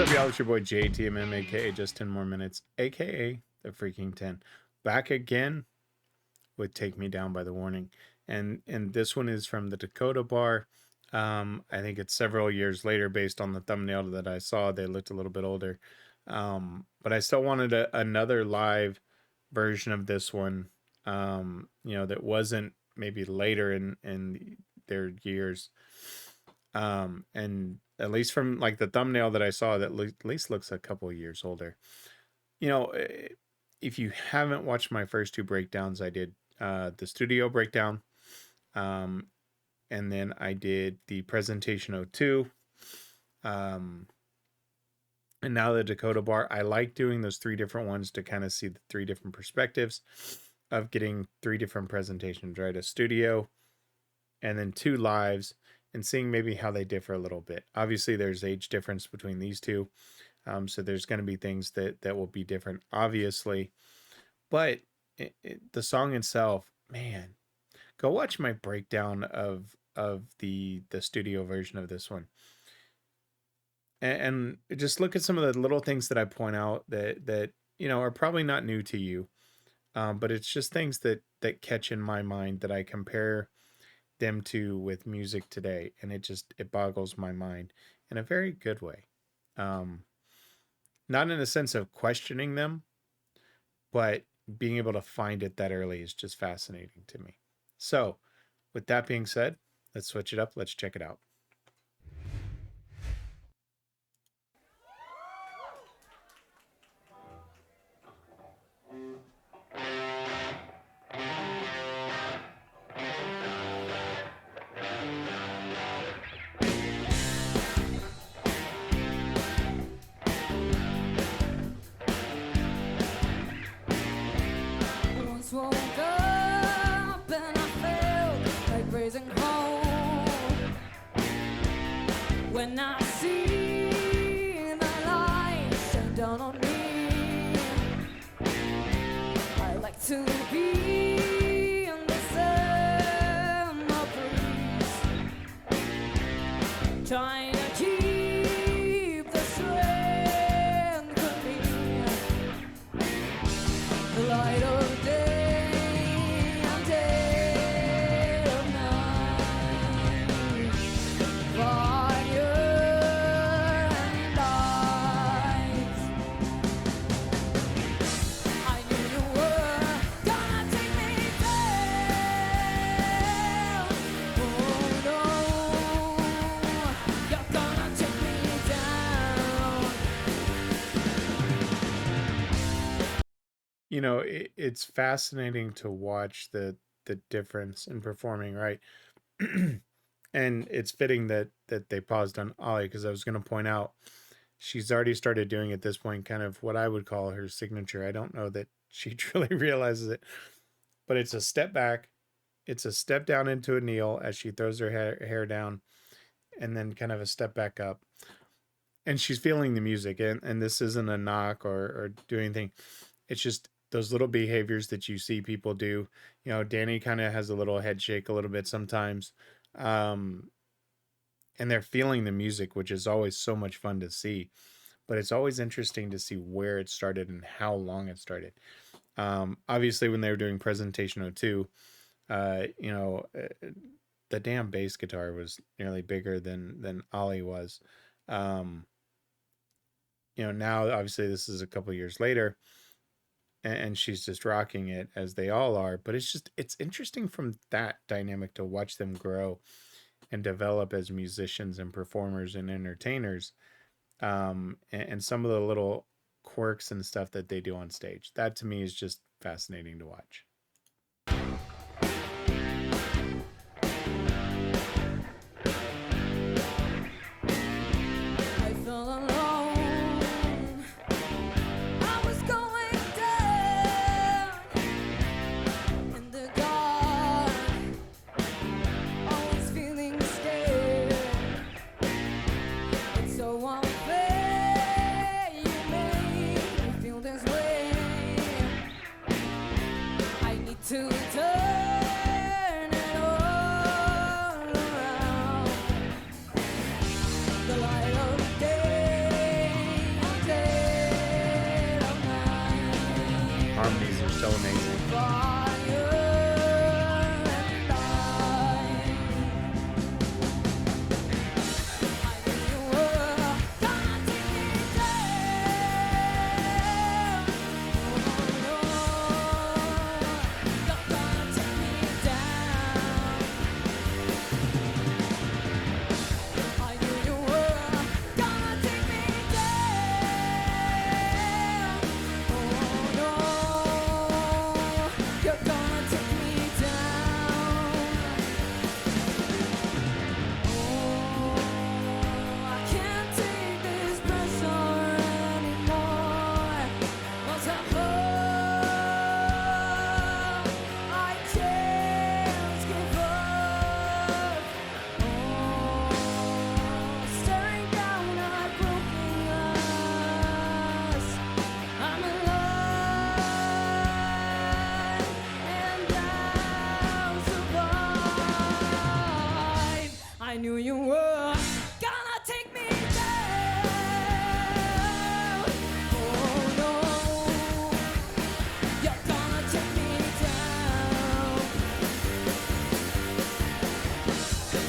up, y'all? It's your boy JTMM, aka Just 10 More Minutes, aka the Freaking 10. Back again with Take Me Down by The Warning. And this one is from the Dakota bar. I think it's several years later based on the thumbnail that I saw. They looked a little bit older. But I still wanted another live version of this one, that wasn't maybe later in their years. And at least from like the thumbnail that I saw, that at least looks a couple of years older. If you haven't watched my first two breakdowns, I did the studio breakdown, and then I did the presentation 02, and now the Dakota bar. I like doing those three different ones to kind of see the three different perspectives of getting three different presentations, right? A studio and then two lives, and seeing maybe how they differ a little bit. Obviously, there's age difference between these two. So there's going to be things that will be different, obviously. But the song itself, man, go watch my breakdown of the studio version of this one. And just look at some of the little things that I point out that are probably not new to you. But it's just things that catch in my mind that I compare them to with music today, and it boggles my mind in a very good way. Not in a sense of questioning them, but being able to find it that early is just fascinating to me. So with that being said, let's switch it up. Let's check it out. Woke up and I felt like raising home. When I see the light shine down on me, I like to be in the summer breeze, trying to keep the strength of me, the light of day. It's fascinating to watch the difference in performing, right? And it's fitting that they paused on Ollie, because I was going to point out she's already started doing at this point kind of what I would call her signature. I don't know that she truly realizes it, but it's a step back, it's a step down into a kneel as she throws her hair down, and then kind of a step back up. And she's feeling the music, and this isn't a knock or do anything. It's just those little behaviors that you see people do. Danny kind of has a little head shake a little bit sometimes. And they're feeling the music, which is always so much fun to see. But it's always interesting to see where it started and how long it started. Obviously, when they were doing presentation 02, the damn bass guitar was nearly bigger than Ollie was. Now obviously this is a couple years later, and she's just rocking it, as they all are. But it's interesting from that dynamic to watch them grow and develop as musicians and performers and entertainers, and some of the little quirks and stuff that they do on stage. That to me is just fascinating to watch. To turn it all around, the light of day harmonies are so amazing. I knew you were gonna take me down. Oh no, you're gonna take me down.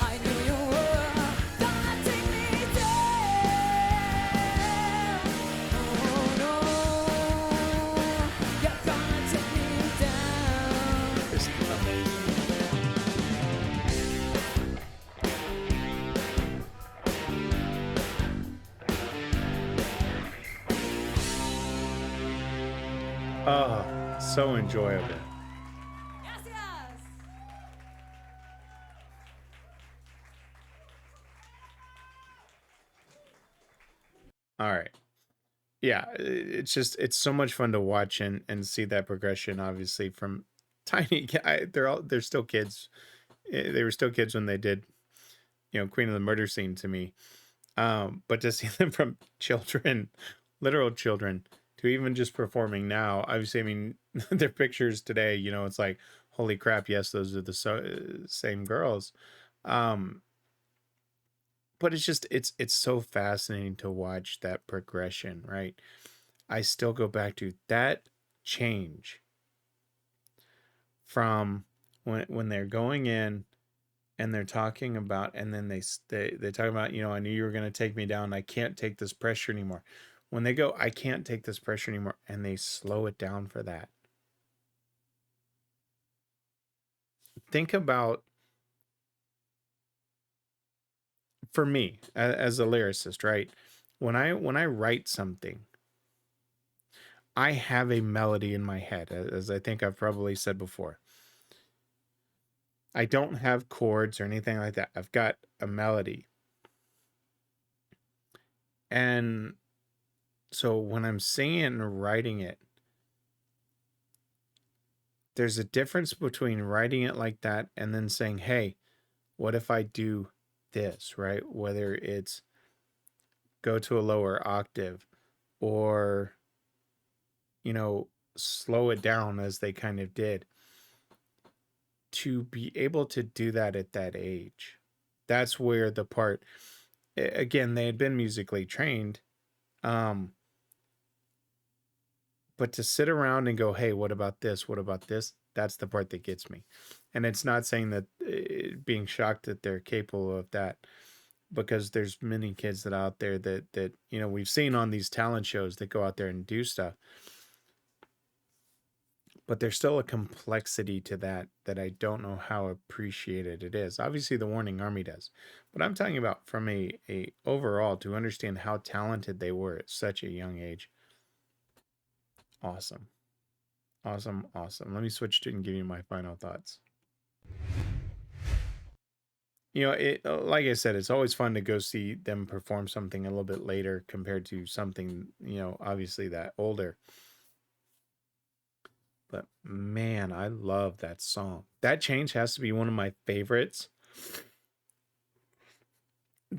I knew you were gonna take me down. Oh no, you're gonna take me down. It's amazing. Oh, so enjoyable. Yes, yes. All right. Yeah, it's just it's so much fun to watch and see that progression obviously from tiny they're still kids. They were still kids when they did, Queen of the Murder Scene to me. But to see them from children, literal children, to even just performing now, obviously, I mean, their pictures today, it's like, holy crap, yes, those are the same girls. Um, but it's so fascinating to watch that progression, right? I still go back to that change from when they're going in and they're talking about, and then they talk about, I knew you were going to take me down. I can't take this pressure anymore. When they go, I can't take this pressure anymore, and they slow it down for that. Think about, for me as a lyricist, right? When I write something, I have a melody in my head, as I think I've probably said before. I don't have chords or anything like that. I've got a melody. And so when I'm singing and writing it, there's a difference between writing it like that and then saying, hey, what if I do this, right? Whether it's go to a lower octave or, slow it down as they kind of did. To be able to do that at that age, that's where the part, again, they had been musically trained. Um, but to sit around and go, hey, what about this? What about this? That's the part that gets me. And it's not saying that being shocked that they're capable of that, because there's many kids that out there that we've seen on these talent shows that go out there and do stuff, but there's still a complexity to that I don't know how appreciated it is. Obviously the Warning Army does, but I'm talking about from a overall, to understand how talented they were at such a young age. Awesome. Awesome. Let me switch to and give you my final thoughts. It, like I said, it's always fun to go see them perform something a little bit later compared to something, obviously that older. But man, I love that song. That change has to be one of my favorites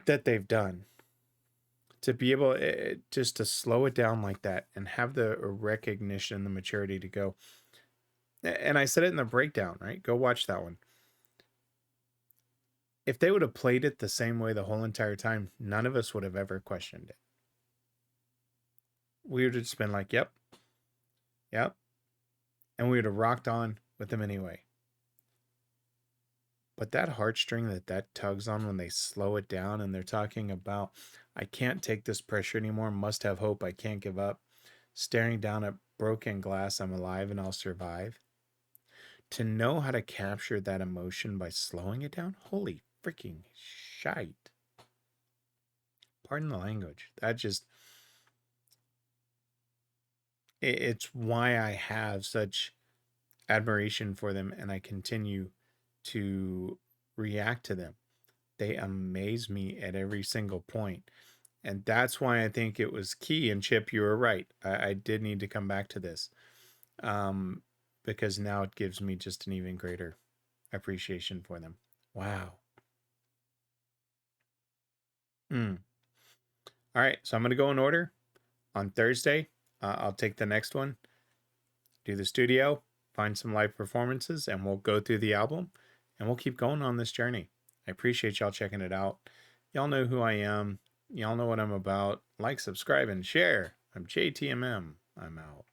that they've done. To be able just to slow it down like that and have the recognition, the maturity to go. And I said it in the breakdown, right? Go watch that one. If they would have played it the same way the whole entire time, none of us would have ever questioned it. We would have just been like, yep, and we would have rocked on with them anyway. But that heartstring that tugs on when they slow it down and they're talking about, I can't take this pressure anymore, must have hope, I can't give up, staring down at broken glass, I'm alive and I'll survive. To know how to capture that emotion by slowing it down, holy freaking shite. Pardon the language. That just, it's why I have such admiration for them and I continue to react to them. They amaze me at every single point. And that's why I think it was key. And Chip, you were right. I did need to come back to this um, because now it gives me just an even greater appreciation for them. Wow. Mm. All right. So I'm going to go in order. On Thursday, I'll take the next one, do the studio, find some live performances, and we'll go through the album and we'll keep going on this journey. I appreciate y'all checking it out. Y'all know who I am. Y'all know what I'm about. Like, subscribe, and share. I'm JTMM. I'm out.